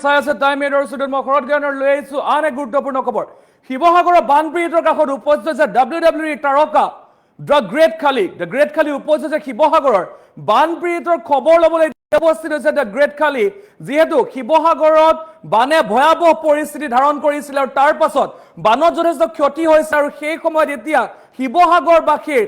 চাই আছে টাইম এডৰ ষ্টুডিঅ'ত মই শৰৎ জ্ঞানৰ লৈ আহিছো আন এক গুৰুত্বপূৰ্ণ খবৰ শিৱসাগৰৰ বানপীড়িতৰ কাষত উপস্থিত হৈছে WWE তাৰকা দ্য গ্ৰেট খালি উপস্থিত হৈছে শিৱসাগৰৰ বানপীড়িতৰ খবৰ ল'বলৈ উপস্থিত হৈছে দ্য গ্ৰেট খালি যিহেতু শিৱসাগৰত বানে ভয়াৱহ পৰিস্থিতি ধাৰণ কৰিছিল আৰু তাৰ পাছত বানত যথেষ্ট ক্ষতি হৈছে আৰু সেই সময়ত এতিয়া শিৱসাগৰবাসীৰ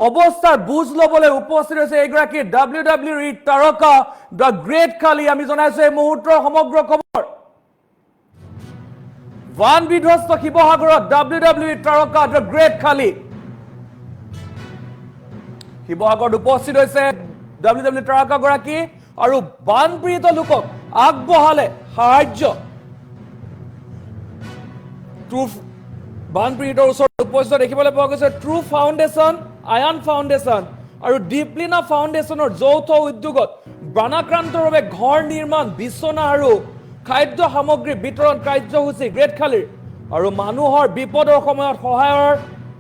অৱস্থাৰ বুজ ল'বলৈ উপস্থিত হৈছে এগৰাকী WWE তাৰকা দ্য গ্ৰেট খালি আমি জনাইছো এই মুহূৰ্তৰ সমগ্ৰ খবৰ বান বিধ্বস্ত শিৱসাগৰত WWE তাৰকা দ্য গ্ৰেট খালি শিৱসাগৰত উপস্থিত হৈছে WWE তাৰকা গৰাকী আৰু বানপীড়িত লোকক আগবঢ়ালে সাহায্য বানপীড়িতৰ ওচৰত উপস্থিত দেখিবলৈ পোৱা গৈছে ট্ৰু ফাউণ্ডেশ্যন আয়ান ফাউণ্ডেশ্যন আৰু ডিপ্লিনা ফাউণ্ডেশ্যনৰ যৌথ উদ্যোগত বানাক্ৰান্তৰ বাবে ঘৰ নিৰ্মাণ বিচনা আৰু খাদ্য সামগ্ৰী বিতৰণ কাৰ্যসূচী গ্ৰেট খালিৰ আৰু মানুহৰ বিপদৰ সময়ত সহায়ৰ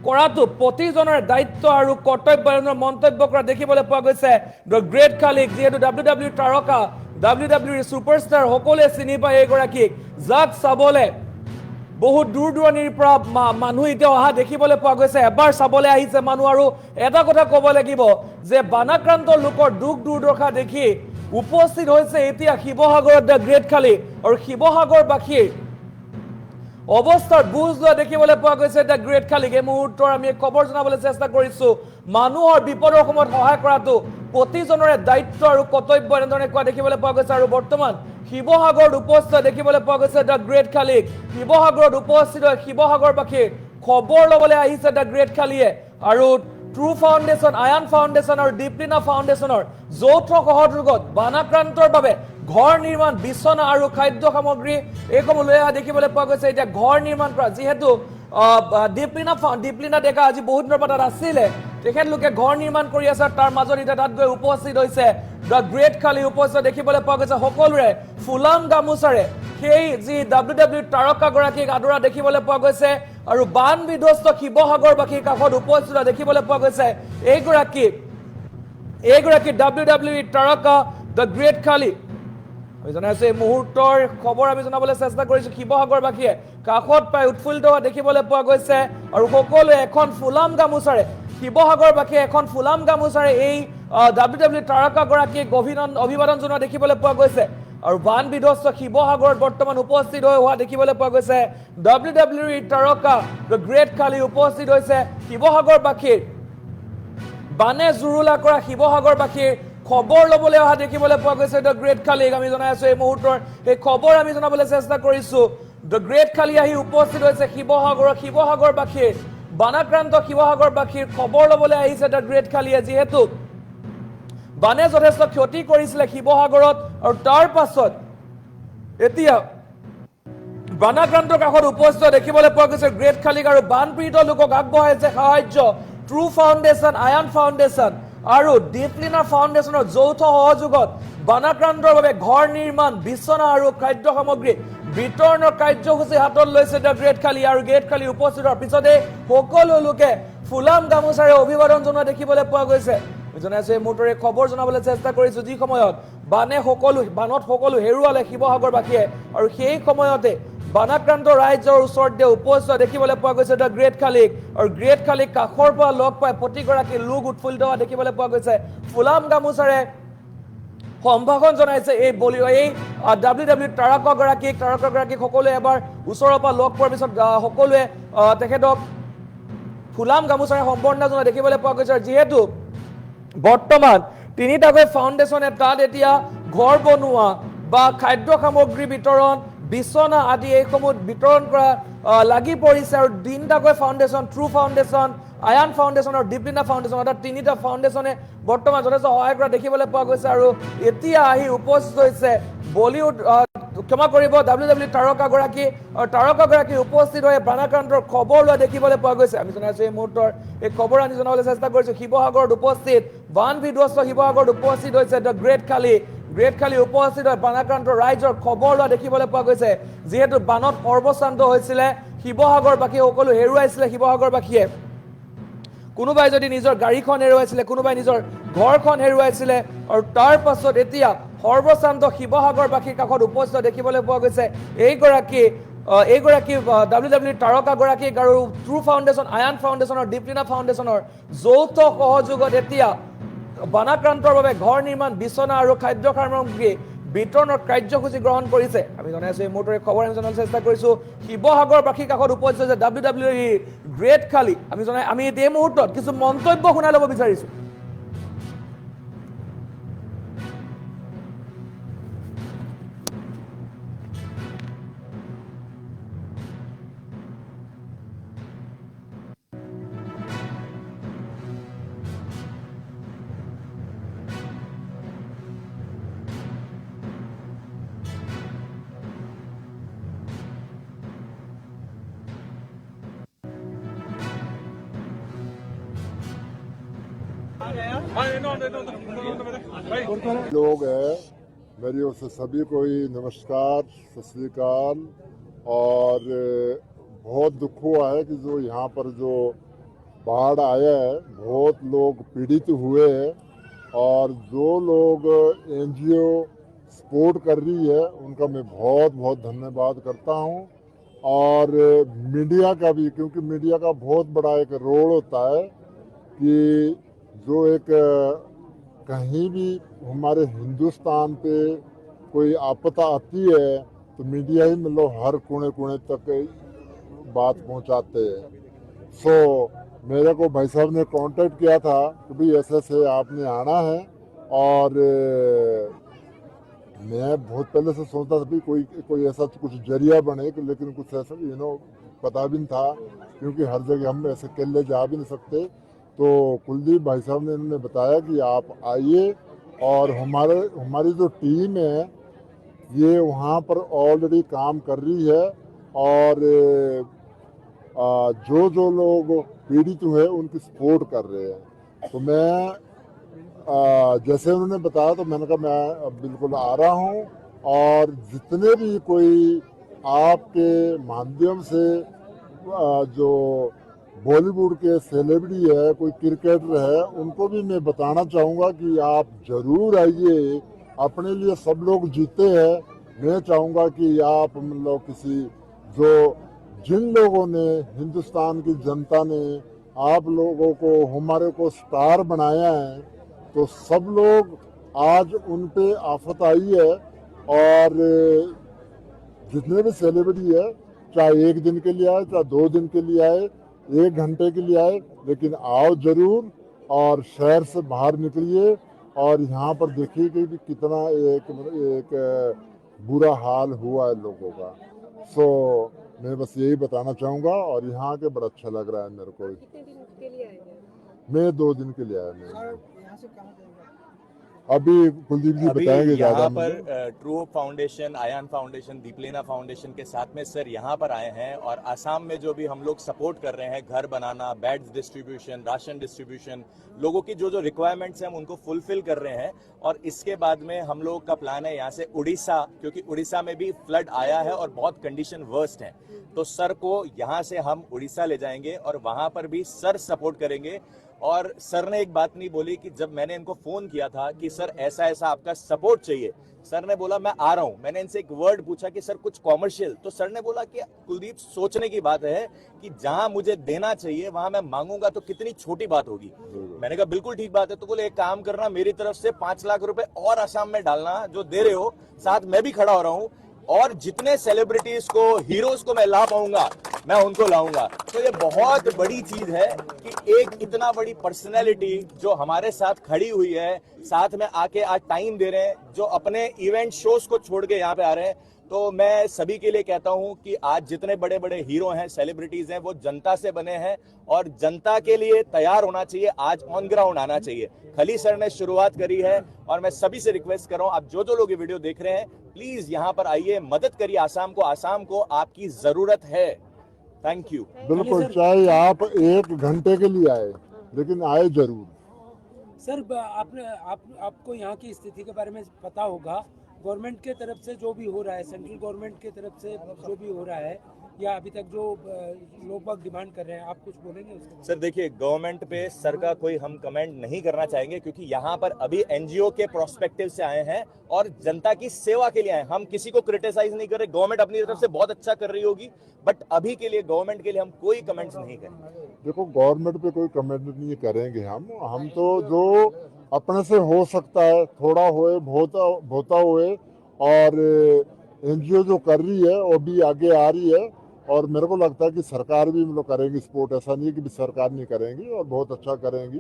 কৰাটো প্ৰতিজনৰ দায়িত্ব আৰু কৰ্তব্য মন্তব্য কৰা দেখিবলৈ পোৱা গৈছে দ্য গ্ৰেট খালিক যিহেতু WWE তাৰকা WWE ছুপাৰষ্টাৰ সকলোৱে চিনি পায় এইগৰাকীক যাক চাবলৈ বহুত দূৰ দূৰণিৰ পৰা মানুহ এতিয়া অহা দেখিবলৈ পোৱা গৈছে এবাৰ চাবলৈ আহিছে মানুহ আৰু এটা কথা ক'ব লাগিব যে বানাক্ৰান্ত লোকৰ দুখ দুৰ্দশা দেখি উপস্থিত হৈছে এতিয়া শিৱসাগৰত দ্য গ্ৰেট খালি আৰু শিৱসাগৰবাসীৰ অৱস্থাৰ বুজ লোৱা দেখিবলৈ পোৱা গৈছে দ্য গ্ৰেট খালিক এই মুহূৰ্তৰ আমি খবৰ জনাবলৈ চেষ্টা কৰিছো মানুহৰ বিপদৰ সময়ত সহায় কৰাটো প্ৰতিজনৰে দায়িত্ব আৰু কৰ্তব্য এনেধৰণে কোৱা দেখিবলৈ পোৱা গৈছে আৰু বৰ্তমান শিৱসাগৰত উপস্থিত দেখিবলৈ পোৱা গৈছে দ্য গ্ৰেট খালিক শিৱসাগৰত উপস্থিত শিৱসাগৰবাসীৰ খবৰ ল'বলৈ আহিছে দ্য গ্ৰেট খালিয়ে আৰু ট্ৰু ফাউণ্ডেশ্যন আয়ান ফাউণ্ডেশ্যন আৰু ডিপ্লিনা ফাউণ্ডেশ্যনৰ যৌথ সহযোগত বানাক্ৰান্তৰ বাবে ঘৰ নিৰ্মাণ বিচনা আৰু খাদ্য সামগ্ৰী এইসমূহ লৈ অহা দেখিবলৈ পোৱা গৈছে এতিয়া ঘৰ নিৰ্মাণ কৰা যিহেতু ডিপ্লিনা ডেকা আজি বহুত দিনৰ পৰা তাত আছিলে তেখেতলোকে ঘৰ নিৰ্মাণ কৰি আছে তাৰ মাজত এতিয়া তাত গৈ উপস্থিত হৈছে দ্য গ্ৰেট খালি উপস্থিত দেখিবলৈ পোৱা গৈছে সকলোৰে ফুলাম গামোচাৰে সেই যি WWE তাৰকাগৰাকীক আদৰা দেখিবলৈ পোৱা গৈছে আৰু বান বিধ্বস্ত শিৱসাগৰবাসীৰ কাষত উপস্থিত দেখিবলৈ পোৱা গৈছে এইগৰাকী WWE তাৰকা দ্য গ্ৰেট খালি আমি জনাইছো এই মুহূৰ্তৰ খবৰ আমি জনাবলৈ চেষ্টা কৰিছো শিৱসাগৰবাসীয়ে কাষত পাই উৎফুল্লিত হোৱা দেখিবলৈ পোৱা গৈছে আৰু সকলোৱে এখন ফুলাম গামোচাৰে শিৱসাগৰবাসীয়ে এখন ফুলাম গামোচাৰে এই WWE তাৰকাগৰাকীক অভিবাদন জনোৱা দেখিবলৈ পোৱা গৈছে আৰু বান বিধ্বস্ত শিৱসাগৰত বৰ্তমান উপস্থিত হোৱা দেখিবলৈ পোৱা গৈছে WWE তাৰকা দ্য গ্ৰেট খালি উপস্থিত হৈছে শিৱসাগৰবাসীৰ বানে জুৰুলা কৰা শিৱসাগৰবাসীৰ খবৰ ল'বলৈ অহা দেখিবলৈ পোৱা গৈছে দ্য গ্ৰেট খালিক আমি জনাই আছো এই মুহূৰ্তৰ এই খবৰ আমি জনাবলৈ চেষ্টা কৰিছো দ্য গ্ৰেট খালি আহি উপস্থিত হৈছে শিৱসাগৰবাসীৰ বানাক্ৰান্ত শিৱসাগৰবাসীৰ খবৰ ল'বলৈ আহিছে দ্য গ্ৰেট খালিয়ে যিহেতু বানে যথেষ্ট ক্ষতি কৰিছিলে শিৱসাগৰত আৰু তাৰ পাছত এতিয়া বানাক্ৰান্তৰ কাষত উপস্থিত দেখিবলৈ পোৱা গৈছে গ্ৰেট খালিক আৰু বানপীড়িত লোকক আগবঢ়াইছে সাহায্য ট্ৰু ফাউণ্ডেশ্যন আয়ান ফাউণ্ডেশ্যন আৰু ডিপ্লিনা ফাউণ্ডেশ্যনৰ যৌথ সহযোগত বানাক্ৰান্তৰ বাবে ঘৰ নিৰ্মাণ বিচনা আৰু খাদ্য সামগ্ৰী বিতৰণৰ কাৰ্যসূচী হাতত লৈছে দ্য গ্ৰেট খালি আৰু গ্ৰেট খালি উপস্থিত হোৱাৰ পিছতে সকলো লোকে ফুলাম গামোচাৰে অভিবাদন জনোৱা দেখিবলৈ পোৱা গৈছে জনাইছো এই মুহূৰ্তৰে খবৰ জনাবলৈ চেষ্টা কৰিছো যি সময়ত বানত সকলো হেৰুৱালে শিৱসাগৰবাসীয়ে আৰু সেই সময়তে বানাক্ৰান্ত ৰাইজৰ ওচৰত উপস্থিত দেখিবলৈ পোৱা গৈছে দ্য গ্ৰেট খালিক আৰু গ্ৰেট খালিক কাষৰ পৰা লগ পাই প্ৰতিগৰাকী লোক উৎফুল্লিত হোৱা দেখিবলৈ পোৱা গৈছে ফুলাম গামোচাৰে সম্ভাষণ জনাইছে এই WWE তাৰকাগৰাকীক সকলোৱে এবাৰ ওচৰৰ পৰা লগ পোৱাৰ পিছত সকলোৱে তেখেতক ফুলাম গামোচাৰে সম্বৰ্ধনা জনোৱা দেখিবলৈ পোৱা গৈছে যিহেতু বৰ্তমান তিনিটাকৈ ফাউণ্ডেশ্যনে তাত এতিয়া ঘৰ বনোৱা বা খাদ্য সামগ্ৰী বিতৰণ বিচনা আদি এইসমূহ বিতৰণ কৰা লাগি পৰিছে আৰু তিনিটাকৈ ফাউণ্ডেশ্যন ট্ৰু ফাউণ্ডেশ্যন আয়ান ফাউণ্ডেশ্যন আৰু ডিপ্লিনা ফাউণ্ডেশ্যন অৰ্থাৎ তিনিটা ফাউণ্ডেশ্যনে বৰ্তমান যথেষ্ট সহায় কৰা দেখিবলৈ পোৱা গৈছে আৰু এতিয়া আহি উপস্থিত হৈছে বলিউড ক্ষমা কৰিব WWE তাৰকাগৰাকী আৰু তাৰকাগৰাকী উপস্থিত হৈ বানাক্ৰান্তৰ খবৰ লোৱা দেখিবলৈ পোৱা গৈছে আমি জনাইছো এই মুহূৰ্তৰ এই খবৰ আমি জনাবলৈ চেষ্টা কৰিছো শিৱসাগৰত উপস্থিত বান বিধ্বস্ত শিৱসাগৰত উপস্থিত হৈছে দ্য গ্ৰেট খালি উপস্থিত হৈ বানাক্ৰান্তৰ ৰাইজৰ খবৰ লোৱা দেখিবলৈ পোৱা গৈছে যিহেতু বানত সৰ্বশ্ৰান্ত হৈছিলে শিৱসাগৰবাসী সকলো হেৰুৱাইছিলে শিৱসাগৰবাসীয়ে কোনোবাই যদি নিজৰ গাড়ীখন হেৰুৱাইছিলে কোনোবাই নিজৰ ঘৰখন হেৰুৱাইছিলে আৰু তাৰ পাছত এতিয়া সৰ্বশান্ত শিৱসাগৰবাসীৰ কাষত উপস্থিত দেখিবলৈ পোৱা গৈছে এইগৰাকী WWE তাৰকাগৰাকীক আৰু ট্ৰু ফাউণ্ডেশ্যন, আয়ান ফাউণ্ডেশ্যনৰ, দীপলিনা ফাউণ্ডেশ্যনৰ যৌথ সহযোগত এতিয়া বানাক্ৰান্তৰ বাবে ঘৰ নিৰ্মাণ, বিচনা আৰু খাদ্য সামগ্ৰী বিতৰণৰ কাৰ্যসূচী গ্ৰহণ কৰিছে। আমি জনাই আছো এই মুহূৰ্তৰে খবৰ আমি জনাবলৈ চেষ্টা কৰিছোঁ শিৱসাগৰবাসীৰ কাষত উপস্থিত হৈছে WWE গ্ৰেট খালি। আমি এই মুহূৰ্তত কিছু মন্তব্য শুনাই ল'ব বিচাৰিছোঁ। लोग हैं, मेरी ओर से सभी को ही नमस्कार, सत श्री अकाल। और बहुत दुख हुआ है कि जो यहाँ पर जो बाढ़ आया है, बहुत लोग पीड़ित हुए हैं और जो लोग एनजीओ सपोर्ट कर रही है उनका मैं बहुत बहुत धन्यवाद करता हूँ। और मीडिया का भी, क्योंकि मीडिया का बहुत बड़ा एक रोल होता है कि जो एक कहीं भी हमारे हिंदुस्तान पे कोई आपदा आती है तो मीडिया ही मतलब हर कोने कोने तक बात पहुंचाते हैं। सो मेरे को भाई साहब ने कांटेक्ट किया था कि भाई ऐसे ऐसे आपने आना है, और मैं बहुत पहले से सोचता था भी कोई ऐसा कुछ जरिया बने, लेकिन कुछ ऐसा पता भी नहीं था, क्योंकि हर जगह हम ऐसे अकेले जा भी नहीं सकते। तो कुलदीप भाई साहब ने इन्होंने बताया कि आप आइए, और हमारी जो टीम है ये वहाँ पर ऑलरेडी काम कर रही है, और जो लोग पीड़ित हुए उनकी सपोर्ट कर रहे हैं। तो मैं जैसे उन्होंने बताया तो मैंने कहा मैं बिल्कुल आ रहा हूँ, और जितने भी कोई आपके माध्यम से जो बॉलीवुड के सेलिब्रिटी है, कोई क्रिकेटर है, उनको भी मैं बताना चाहूँगा कि आप जरूर आइए। अपने लिए सब लोग जीते हैं, मैं चाहूँगा कि आप मतलब जिन लोगों ने, हिंदुस्तान की जनता ने आप लोगों को, हमारे को स्टार बनाया है, तो सब लोग आज उन पे आफत आई है। और जितने भी सेलिब्रिटी है, चाहे 1 दिन के लिए आए, चाहे 2 दिन के लिए आए, 1 घंटे के लिए आए, लेकिन आओ जरूर, और शहर से बाहर निकलिए और यहाँ पर देखिए कि कितना एक बुरा हाल हुआ है लोगों का। सो मैं बस यही बताना चाहूँगा, और यहाँ के बड़ा अच्छा लग रहा है मेरे को। कितने दिन के लिए आए हैं? मैं 2 दिन के लिए आया। मैं यहाँ से कहाँ जाएंगे? अभी कुलदीप जी बताएंगे ज्यादा। यहाँ पर true foundation, Ayaan foundation, Deeplina foundation के साथ में सर यहाँ पर आए हैं, और आसाम में जो भी हम लोग सपोर्ट कर रहे हैं, घर बनाना, बेड्स डिस्ट्रीब्यूशन, राशन डिस्ट्रीब्यूशन, लोगों की जो रिक्वायरमेंट्स हैं हम उनको फुलफिल कर रहे हैं। और इसके बाद में हम लोग का प्लान है यहाँ से उड़ीसा, क्योंकि उड़ीसा में भी फ्लड आया है और बहुत कंडीशन वर्स्ट है, तो सर को यहाँ से हम उड़ीसा ले जाएंगे और वहां पर भी सर सपोर्ट करेंगे। और सर ने एक बात नहीं बोली कि जब मैंने इनको फोन किया था कि सर ऐसा ऐसा आपका सपोर्ट चाहिए, सर ने बोला मैं आ रहा हूं। मैंने इनसे एक वर्ड पूछा कि सर कुछ कॉमर्शियल, तो सर ने बोला कि कुलदीप सोचने की बात है कि जहां मुझे देना चाहिए वहां मैं मांगूंगा तो कितनी छोटी बात होगी। मैंने कहा बिल्कुल ठीक बात है। तो बोले एक काम करना, मेरी तरफ से 5 लाख रुपए और आसाम में डालना, जो दे रहे हो, साथ मैं भी खड़ा हो रहा हूं, और जितने सेलिब्रिटीज को, हीरोज को मैं ला पाऊंगा मैं उनको लाऊंगा। तो ये बहुत बड़ी चीज है कि एक इतना बड़ी पर्सनैलिटी जो हमारे साथ खड़ी हुई है, साथ में आके आज टाइम दे रहे हैं, जो अपने इवेंट शोज को छोड़ के यहाँ पे आ रहे हैं। तो मैं सभी के लिए कहता हूं कि आज जितने बड़े बड़े हीरो हैं, सेलिब्रिटीज हैं, वो जनता से बने हैं और जनता के लिए तैयार होना चाहिए। आज ऑन ग्राउंड आना चाहिए। खली सर ने शुरुआत करी है और मैं सभी से रिक्वेस्ट कर रहा हूं, आप जो लोग ये वीडियो देख रहे हैं, प्लीज यहाँ पर आइए, मदद करिए आसाम को आपकी जरूरत है। Thank you. बिल्कुल, चाहे आप 1 घंटे के लिए आए, लेकिन आए जरूर। सर आपको यहाँ की स्थिति के बारे में पता होगा, गवर्नमेंट के तरफ से जो भी हो रहा है, सेंट्रल गवर्नमेंट के तरफ से जो भी हो रहा है, या अभी तक जो लोग बाग डिमांड कर रहे हैं, आप कुछ बोलेंगे उसके बारे सर देखिए, गवर्नमेंट पे सर का कोई हम कमेंट नहीं करना चाहेंगे, क्योंकि यहाँ पर अभी एनजीओ के प्रोस्पेक्टिव से आए हैं और जनता की सेवा के लिए आए हैं। हम किसी को क्रिटिसाइज नहीं कर रहे, गवर्नमेंट अपनी तरफ से बहुत अच्छा कर रही होगी, बट अभी के लिए गवर्नमेंट के लिए हम कोई कमेंट्स नहीं करेंगे। देखो, गवर्नमेंट पे कोई कमेंट नहीं करेंगे हम तो जो अपने से हो सकता है, थोड़ा होए बहुता होए, और एनजीओ जो कर रही है वो भी आगे आ रही है, और मेरे को लगता है कि सरकार भी मतलब करेंगी सपोर्ट। ऐसा नहीं है कि सरकार नहीं करेंगी, और बहुत अच्छा करेंगी।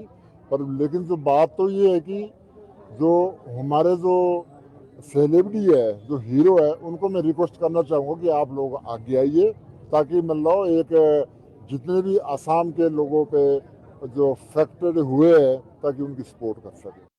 पर लेकिन जो बात तो ये है कि जो हमारे जो सेलिब्रिटी है, जो हीरो है, उनको मैं रिक्वेस्ट करना चाहूँगा कि आप लोग आगे आइए, ताकि मतलब एक जितने भी असम के लोगों पे जो अफेक्टेड हुए हैं, ताकि उनकी सपोर्ट कर सके।